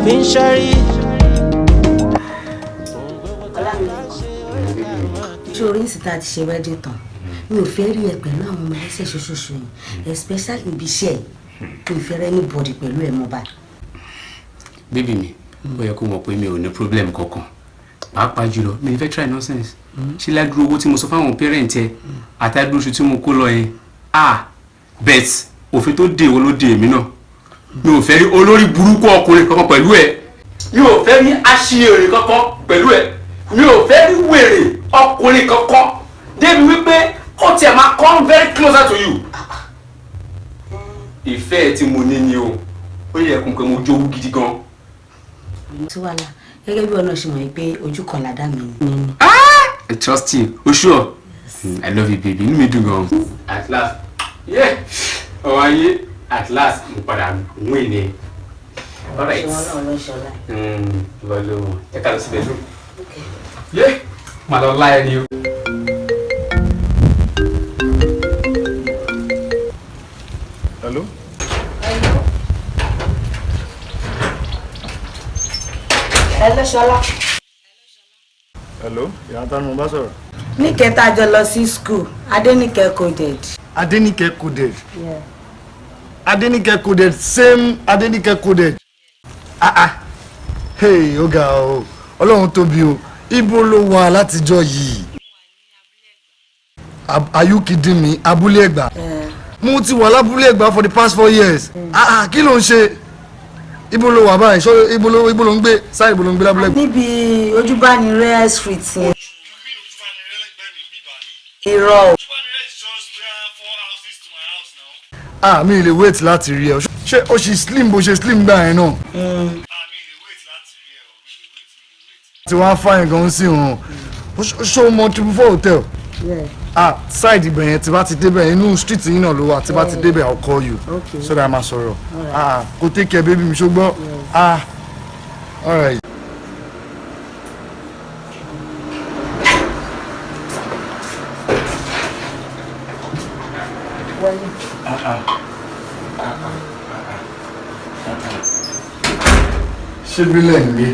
fi ń ṣẹ́rí. ṣé orí ìsìta ti ṣe wẹ́dí tán mi ò fẹ́ rí ẹ pẹ̀lú àwọn ọmọ ẹlẹ́sẹ̀ ṣoṣooṣo yìí especially ibi iṣẹ́ ẹ̀ mi ò fẹ́ rẹ́ ní bọ̀dì pẹ̀lú ẹ̀ mọ́ báyìí. bébì mi ó yẹ kó mọ̀ pé mi ò ní problem kankan pàápàá jùlọ mi ò fẹ́ try nonsense ṣé ládùúgbò owó tí mo sọ fáwọn parent ẹ àtàdúróṣù tí mo kó lọ yẹn bet òfin tó dé wo ló dé èmi náà mi ò fẹ́ rí olórí burúkú ọkùnrin kankan pẹ̀lú ẹ mi ò fẹ́ rí aṣèrè kankan pẹ̀lú ẹ mi ò fẹ́ rí wèrè ọkùnrin kankan débi wípé ó tiẹ̀ máa come very closer to you. ìfẹ́ tí mo ní ni o ó yẹ kó mo jowú gidi gan. tí wàá la gẹ́gẹ́ bí ọ̀nà ṣe mọ̀ pé ojú kan làdá mi ni. I trust you. Oh sure. Yes. I love you, baby. Inú mi dùn gan. At last. Yeah. Oh, ayé. At last. Mo padà win ni. All right. Lọ ẹ ká lọ sí bedroom. Okay. Yeah. Mà lọ láyé ni o. Hello? Hello, Shola. Hello? Ìyá ta ni mo bá sọ̀rọ̀? Níkẹ́ tá jọ lọ sí school, Adéníkẹ́ coded. Adéníkẹ́ coded. Yeah. Adéníkẹ́ coded, same Adéníkẹ́ coded. Hey, ó ga o. Ọlọ́run tóbi o. Ibo ló wà látijọ́ yìí? Are you kidding me? Abúlé Ẹ̀gbá. Mo ti wà lábúlé Ẹ̀gbá for the past 4 years. Kí ló ń ṣe? Ibo ló wà báyìí? Ṣé ibo ló ń gbé? Sáà ibo ló ń gbé lábúlé Ẹ̀gbá? Níbi Ojúbánirẹ́ street yẹn. Irọ́. Mi lè wait láti rí ẹ. Ṣé o ṣì slim bó ṣe slim gbà yẹn náà? Tí wọ́n á fáyín gan sí wọn. Ṣé o mọ triple four hotel? Side ibẹ̀ yẹn tí bá ti débẹ̀ inú street yìí náà ló wà tí bá ti débẹ̀ I'll call you so that a máa sọ̀rọ̀. Kò take care baby mi ṣùgbọ́n. All right. Ṣé bílẹ̀ ń gbé?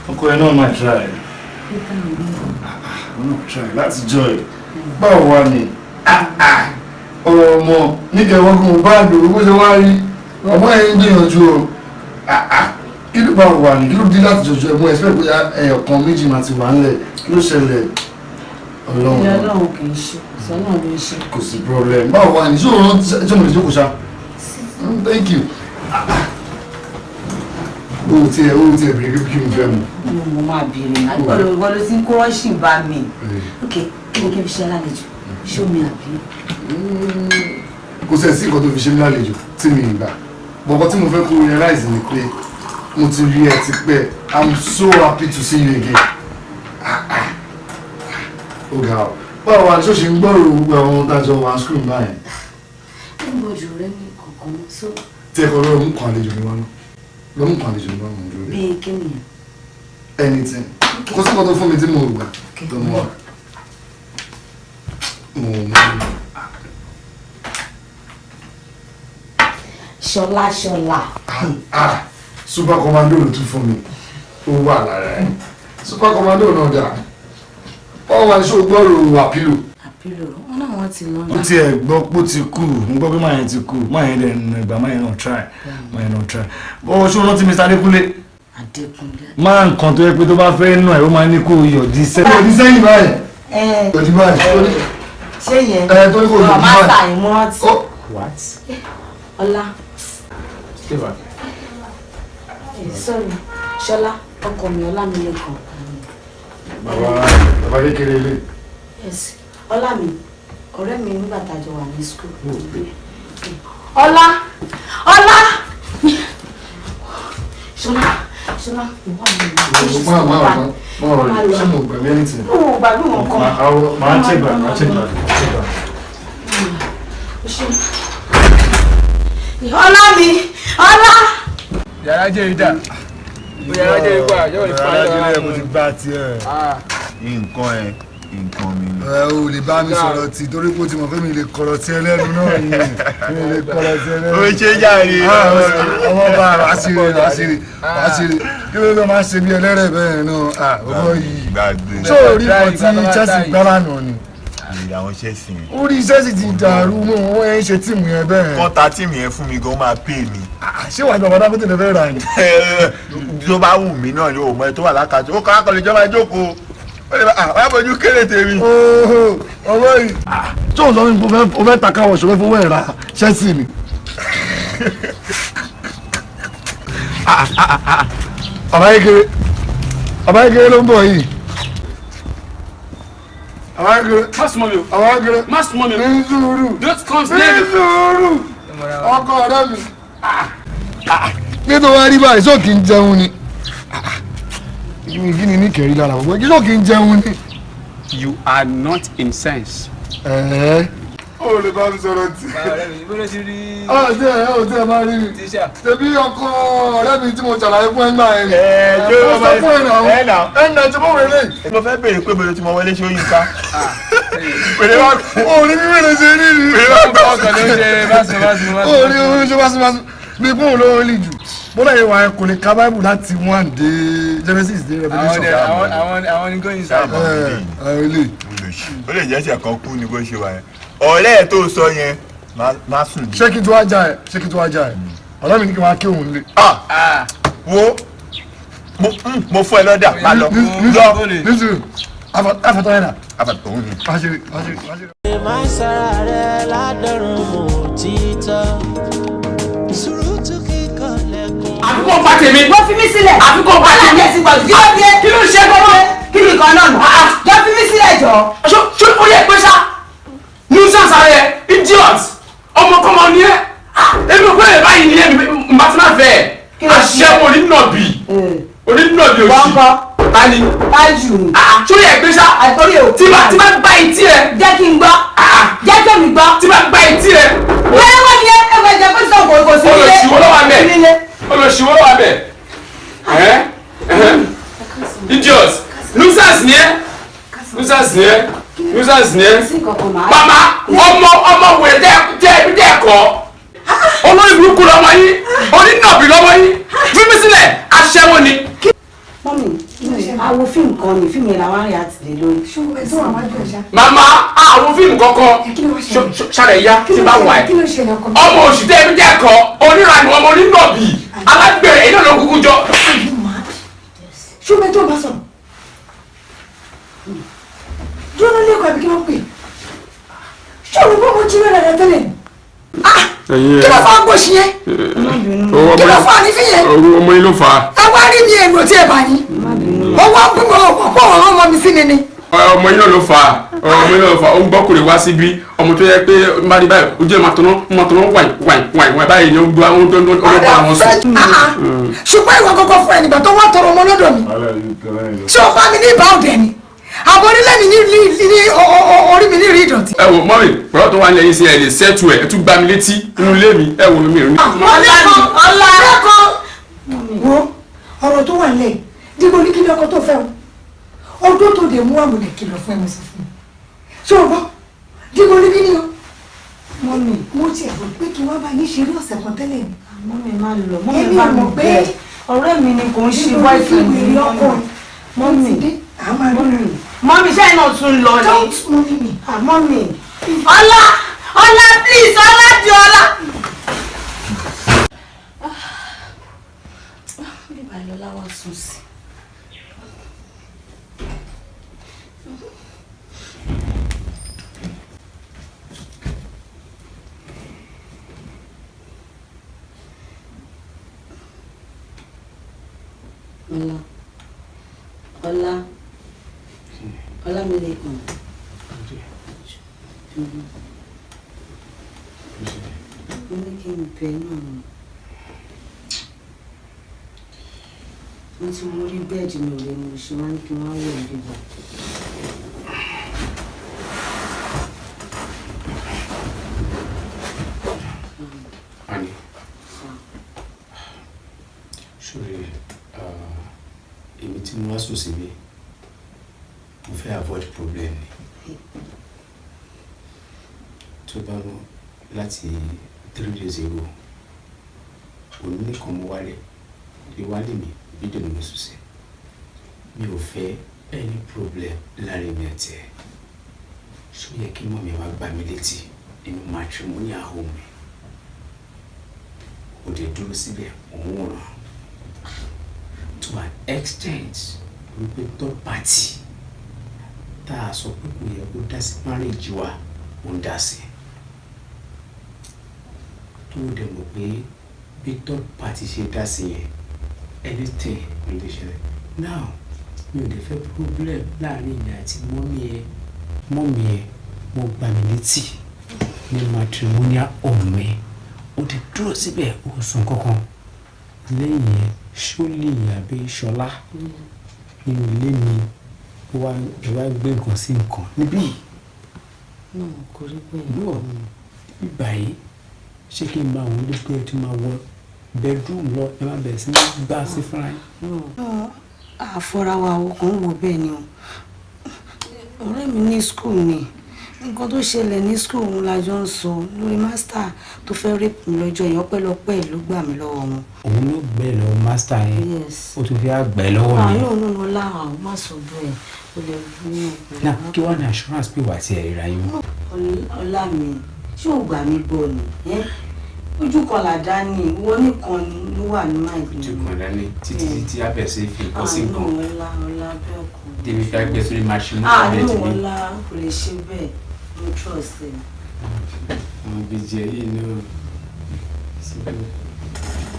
Ọkọ ẹ náà máa try. Try láti joy. Báwo wá ni? Ọ̀rọ̀ ọmọ níkẹ́ wọ́n kún bá àdó bó ṣe wá rí. Ọmọ ẹ̀ ń gbìyànjú o. Kí ló báwo wà ní? Kí ló dé láti jọjọ ẹ̀mú ẹ̀sẹ̀ pé ẹ̀yọ̀kan méjì máa ti wà ńlẹ̀? Kí ló ṣẹlẹ̀? Ọlọ́run. Ọlọ́run kì í ṣe. Sọ́nà ló ń ṣe. Kò sí problem. Báwo wá ní? Ṣé òun ṣé mo lè jókòó ṣá? Thank you. O ti ẹ bèrè kí n fẹ́ mu. Mo máa bèrè náà. Wọ́n ló ti ń kó wọ́ṣìn bá mi. Ok, kí ni kí n fi ṣe lálejò? Ṣé omi àbí? Kò sẹ̀ sí nǹkan tó fi ṣe mí lálejò tí mi gbà. Bọ̀kọ́ tí mo fẹ́ kó realize ni pé mo ti rí ẹ ti pẹ́. I'm so happy to see you again. Ó ga ọ́. Báwo wá ṣó ṣe ń gbọ́rò gbogbo àwọn tájọ wà screen báyìí? Ó ń bọ̀jù rẹ ní kọ̀ọ̀kan so. Tí ẹ̀kọ́ lọ́rọ̀ mú kan àlejò mi wá náà. Lọ́mú kan àlejò mi wá mọ̀ lórí. Bí kí ni? Anything. Kò sí nǹkan tó fún mi tí mo gbà. Tó mọ̀. Ṣọlá. Super commando ló tún fún mi. Ó wà lára ẹ̀. Super commando náà dà. Wọ́n wá ṣó gbọ́rò àpílò. Àpílò wọn náà wọ́n ti lọ. Ó tiẹ̀ gbọ́ pé ó ti kú. Mo gbọ́ pé máa yẹn ti kú. Máa yẹn dẹ̀ nù ìgbà máa yẹn náà try. Máa yẹn náà try. Ó ṣó rántí Mr. Adékúnlé. Máa nǹkan tó yẹ pé tó bá fẹ́ nù ẹ̀ ó máa ní kó yọ̀dí sẹ́yìn. Yọ̀dí sẹ́yìn báyìí. Yọ̀dí báyìí. Ṣé yẹn? Tó ní kó yọ̀dí báyìí. Máa ta ìmọ̀ ọtí. What? Ọlá. Stay back. Sorry, Ṣọlá, ọkọ mi Ọlá mi lẹ́kọ̀ọ́. Bàbá kékeré ilé. Yes, Ọlá mi, ọ̀rẹ́ mi nígbà tá a jọ wà ní school. Ọlá! Ṣọlá, ìwọ mi. Ṣé mo gbàgbé ẹni tí? Mo gbàgbé wọn kan. Máa check back. Ọlá mi! Ọlá! Yàrá jẹ́ ìdá. Yàrá jẹ́ ìgbà yóò ní fàájọ́. Yàrá jẹ́ ìgbà mo ti gbá tiẹ̀. Nǹkan ẹ̀. nǹkan mi ni. O lè bá mi sọ̀rọ̀ tí torí pé o ti mọ̀ pé mi lè kọ̀rọ̀ tí ẹlẹ́nu náà ni mi lè kọ̀rọ̀ tí ẹlẹ́nu. O ṣe jáde. ọmọ bá àṣírí kí ló máa ń ṣe bí ẹlẹ́rẹ̀ bẹ́ẹ̀ náà ọmọ yìí ṣé orí kan tí Chelsea gbára nù ni. àwọn Chelsea yẹn. orí Chelsea ti dàrú mọ́ wọ́n yẹn ń ṣe tíìmù yẹn bẹ́ẹ̀. kọ́ ta tíìmù yẹn fún mi gan máa pè mí. ṣé wàá gbọ́ bàbá pété lè fẹ́ ra ni. tó bá wù mí náà ni o mọ ẹ tó wà lákàtúntì ó kọ́ akọ̀lẹ̀ ìjọba ìjókòó wọ́n bójú kéré tèmi. ọmọ yìí tí o sọ fún mi o fẹ́ ta káwọ̀ ṣòfẹ́ fowó ẹ̀ ra Chelsea ni. ọba yìí ló ń bọ̀ yìí. Má súnmọ́ mi o. Má súnmọ́ mi o. ní sùúrù. Don't come near me. ní sùúrù. ọkọ ọ̀rẹ́ mi. nítorí wá rí báyìí sóò kì í jẹun ni. kí ni ní kẹrí lára gbogbo kí sóò kì í jẹun ni. You are not in sense. ó lè bá mi sọ̀rọ̀ tí. ọ̀rẹ́ mi ìbúrò ti rí. ọ̀tí ẹ̀ máa rí mi. tíṣà. ṣebí ọkọ ọ̀rẹ́ mi tí mo ṣàlàyé fún ẹ̀ náà ẹ̀. jó sọ fún ẹ̀ náà. ẹ̀ náà ti mọ̀ wẹ̀lẹ̀. mo fẹ́ béèrè pé bèrè tí mo wọlé ṣe ó yín ká. pèrè wá ó ní bí wẹ̀lẹ̀ ṣe rí rí. pèrè wá gbọ́ ọkàn ló ń ṣe báṣubáṣu. ó ní bí ṣe báṣubáṣu bí kún òun ló ń lì jù. bọ́lá yẹn wà ẹ̀ kò lè ka Bible láti 1 dé Genesis dé Revelation. àwọn ni going inside. ó lè jẹ́ ṣe kan kú ni bó ṣe wà yẹn. ọ̀rẹ́ ẹ̀ tó sọ yẹn má sùn bí. ṣé kí n tó wá já ẹ ọ̀rẹ́ mi ní kí n máa kí òun lé. wo mo fún ẹ lọ́dà má lọ. nísìnyí àfàtọ́ yẹn nà. àfàtọ́ òun ni. wáṣírí. máa ń sára rẹ̀ ládọ́rùn mọ́ títọ́ sùúrùtù kíkọ́ lẹ́kùn. àfikún pa tèmi. wọ́n fi mí sílẹ̀. àfikún pa tèmi. alájẹ ti gbọ̀dọ̀ kí ló dé. kí ló ń ṣe gbọ́dọ̀. kí ni nǹkan náà nù. jọ fi mí sílẹ̀ jọ. ṣé ó yẹ pé ṣá nuisance ààrẹ idiot ọmọkọmọ ni ẹ èmi ò pé báyìí ni ẹ mbà tí máa fẹ́ aṣẹ́wó onínàbì òṣì tani. tájù. ṣé ó yẹ pé ṣá àtọ́rí ò. tí bá gba etí ẹ. jẹ́ kí n gbọ́. jẹ́ kí mi gbọ́. tí bá gba etí ẹ. bẹ́ẹ̀ wọ́n ní ẹgbẹ́ ìjẹ́ pé sọ kò sí ilé. olùsìwọ́ ló wà bẹ́ẹ̀ olùsìwọ́ ló wà bẹ́ẹ̀ idiot nuisance ni ẹ mama ọmọ wẹ̀ dẹ́ẹ̀kọ́ olórí burúkú lọ́mọ yín onínàbí lọ́mọ yín fún mi sílẹ̀ aṣẹ́wó ni. mọ́mí àwọn fíìmù kan ní fíìmù yẹn làwọn arìnrìn àti lè lórí. mama àwọn fíìmù kankan ṣàlẹ̀ ya tí bá wà ẹ́ ọmọ oṣù dẹ́ẹ̀kọ́ onírànú ọmọ onínàbí alágbèrè iná ló kúkú jọ. ṣùgbọ́n tó bá sọ̀rọ̀ dúró lẹ́kọ̀ọ́ àbí kí wọ́n pè ṣòro bó mo jí rẹ̀ rẹ̀ tẹ́lẹ̀ kí ló fà á gbòòsì yẹn kí ló fà á nífì yẹn ọmọ yín ló fà á. ẹ wá rí mi èrò tí ẹ bá yín owó gbogbo ọ̀pọ̀ ọ̀rọ̀ ọmọ mi sí ni ni. ọmọ yín náà ló fà á ó ń gbọ́kùnrin wá síbí ọmọ tó yẹ pé ń bá rí báyìí ojú ẹ̀ máa tọ́nà wáì báyìí ni ó gbọ́ àwọn tó ń bá wọn sùn. ṣùgbọ́n ìwọ kọ́kọ́ fún ẹnìgbà tó wá tọrọ ọmọ lọ́dọ̀ mi ṣé o bá mi ní ìbá ọ̀dẹ̀ ni àbọ̀ orílẹ̀ mi ní orí mi ní rí ìdọ̀tí. ẹ wò mọ́mì pẹ̀lú tó wà nílẹ̀ yìí sí ẹ lè sẹ́tù ẹ̀ ẹ tún gbá mi létí inú ilé mi ẹ wò mí rí. ọ̀la wo ọ̀rọ̀ tó wà nílẹ̀ dígbò ní kí ni ọkọ tó fẹ́ o ọdún tó dé mú àmúlẹ̀ kìlọ̀ fún ẹ̀mí sí fún mi ṣé o gbọ́ dígbò ní kí ni o. mọ́mì mo tiẹ̀ rò pé kí wọ́n bá yín ṣeré ọ̀sẹ̀ kan tẹ́lẹ̀ ni. mọ́mì má lọ mọ́mì má lọ bẹ́ẹ̀ ọ̀rẹ́ mi ni kò ń ṣe boyfriend mi mọ́mì mọ́mì ṣáà náà tún lọ ni. mọ́mì ọlá please ọlá di ọlá. bíbá lọ́lá wá sùn sí. Ọlá mi lè kàn. Mo ní kí n bẹ náà ni. Mo ti mú rí bẹ́ẹ̀dì mi rẹ̀ mo ṣe máa ń kí wọ́n wẹ̀ nígbà. Ani, ṣòro èmi tí mo wá sùn síbi mo fẹ́ fẹ́ avoid problem ni tó bá mọ̀ láti 3 days ago òní nìkan mo wálé ìwálé mi fídíò ni mo sùn sí mi ò fẹ́ any problem láàrin mi àti ẹ̀ ṣó yẹ kí mọ̀ mi wá gbá mi létí nínú matrimonial home mi ó dé dúró síbẹ̀ òun ràn to an extent wípé third party tá a sọ pé kò yẹ kó dá sí marriage wa ó ń dá sí tó dẹ̀ mọ̀ pé bí third party ṣe dá sí yẹn anything ló lè ṣẹlẹ̀ now mi ò lè fẹ́ problem láàrin ìyá àti mọ́mí ẹ̀ mo gbà mí létí ní matrimonial home ẹ̀ ó ti dúró síbẹ̀ ó sùn kankan lẹ́yìn ẹ̀ ṣólè àbí ṣọlá nínú ilé mi wá gbé nǹkan sí nǹkan níbí kò rí bẹ́ẹ̀ lọ bíbá yìí ṣé kí n bá àwọn ilé pé ẹ ti máa wọ bedroom lọ ẹ má bẹ̀rẹ̀ sí ní gbà sí fúnra yín. àfọra wa ọkàn wò bẹ́ẹ̀ ni o ọ̀rẹ́ mi ní school ni nǹkan tó ṣẹlẹ̀ ní school òun la jọ ń sọ lórí master tó fẹ́ rape mi lọ́jọ́ yẹn ọpẹ́lọpẹ́ ló gbà mí lọ́wọ́ wọn. òun ló gbẹ lọ master yẹn ó tún fi àgbẹ lọ́wọ́ mi. àwọn náà lára àwọn má sọ bẹ́ẹ̀ o lè ní ọ̀pẹ̀. náà kí wàá ní assurance pé wà á ti ẹ̀ ríra yín. ọlá mi ṣé ò gbà mí gbọ́ ni ojú kan làdá ni ìwọ nìkan ló wà ní máa ìlú. ojú kan dání títí abẹ́sẹ̀ fi kọ́ sí nǹkan. ọlá bẹ́ẹ̀ kọ́. débi ká gbé sórí machine náà bẹ́ẹ̀ ti ní. ọlá kò lè ṣe bẹ́ẹ̀ mo trust ẹ. àwọn ìbejì ẹ yìí náà síbẹ̀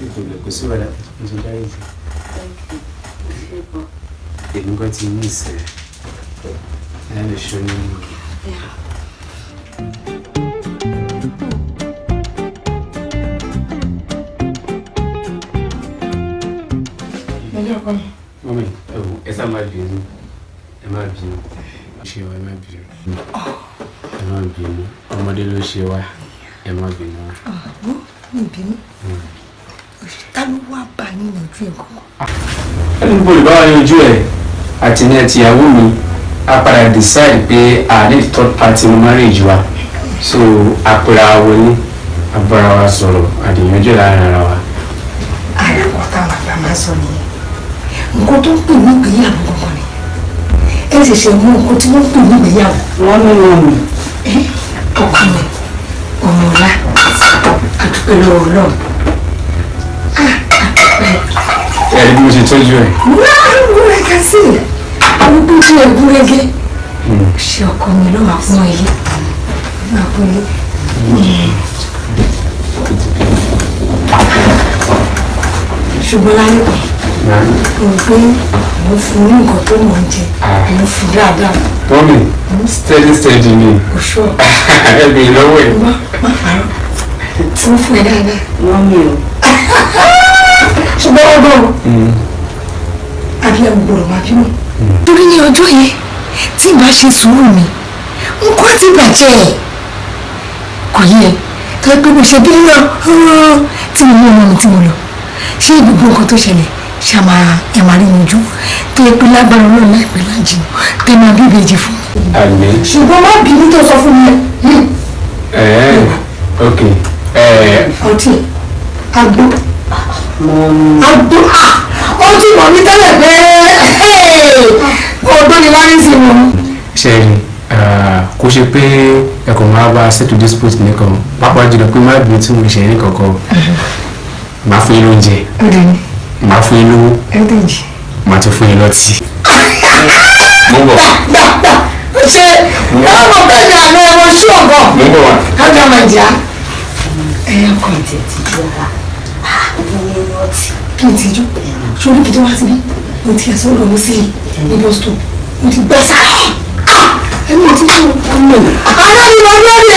ìkòlẹ̀ kò sí wàdà oṣù dárí jù. èmi kan ti ní ìsẹ̀ ẹ̀ lè ṣe ní. mọ́mí ẹ sá máa bínú ẹ má bínú ṣe wa ẹ má bínú ẹ má bínú ọmọdé ló ṣe wa ẹ má bínú. mi bínú ta ló wá bá yín yanjú ẹ̀ kọ́kọ́. ẹni bó lè bá wa yanjú ẹ àti ní ẹtì ìyàwó mi a padà decide pé a ní third party ní marriage wa so àpèrè àwọn ní abára wa sọ̀rọ̀ àdìyànjú láàrin ara wa. ààrẹ kan táwọn àgbà máa sọ nìyẹn nǹkan tó ń pè ní ìgbéyàwó kankan ni ẹ ṣẹ̀ṣẹ̀ mú nǹkan tí wọ́n ń pè ní ìgbéyàwó. wọ́n ní wọn mi. ọkọ mi ọmọ ọlá àdúpẹ́ lọ́wọ́ ọlọ́run. ẹ ẹ bí mo ṣe tọ́jú ẹ. wọ́n rẹ̀ ká sí arúgbó tí ẹ gúrégé ṣe ọkọ mi ló máa pọ́n ilé máa pọ́n ilé. ṣùgbọ́n láyé kan mo pé mo fún ní nǹkan tó mọ̀ ń jẹ mo fún dáadáa. mọ́mí steady ni oṣù ẹ bèèrè lọ́wọ́ ẹ̀. má parọ́ tí mo fún ẹ dáadáa. wọ́n mi o. ṣùgbọ́n wọ́n bọ̀ abiyamọ gbọ́dọ̀ máa bímọ. torí ní ọjọ́ yẹn tí ìbá ṣe sùúrù mi nǹkan ti bàjẹ́ kò yẹ tó pé mo ṣe bí lọ tí mo mú ọmọ mi tí mo lọ ṣé gbogbo nǹkan tó ṣẹlẹ̀ ṣàmà ẹ̀ máa rí mi ojú tó yẹ pé lágbára ọlọ́run láìpẹ́ lájìnà tẹ máa bí ìbejì fún mi. àmín. ṣùgbọ́n má bínú tó sọ fún mi. ok. ọtí agbo ó ti mọ̀ mí tẹ́lẹ̀ pé ọdún ni wá ní sí wọn. ṣẹ́ẹ̀rì kò ṣe pé ẹ̀kọ́ máa bá settle dispute nìkan pápá jùlọ pé má bínú tí mo ṣe ní kankan máa fún yín lóúnjẹ máa fún yín lówó máa tún fún yín lọ́tì. mo bọ̀. gbà ṣe ọmọ bẹ́ẹ̀ ni àná ẹ̀rọ sí ọ̀gọ́ mo bọ̀ wá. kájà máa jà ẹ̀yà kan tẹ̀ ti jọra ní ọtí. kí n tijú sórí kìí tó wá síbí mo ti ẹ̀sọ́ lọ́wọ́ sí ní boston mo ti gbẹ́ sáà ẹ̀mí ti fún ọmọ ara mi lọ lórí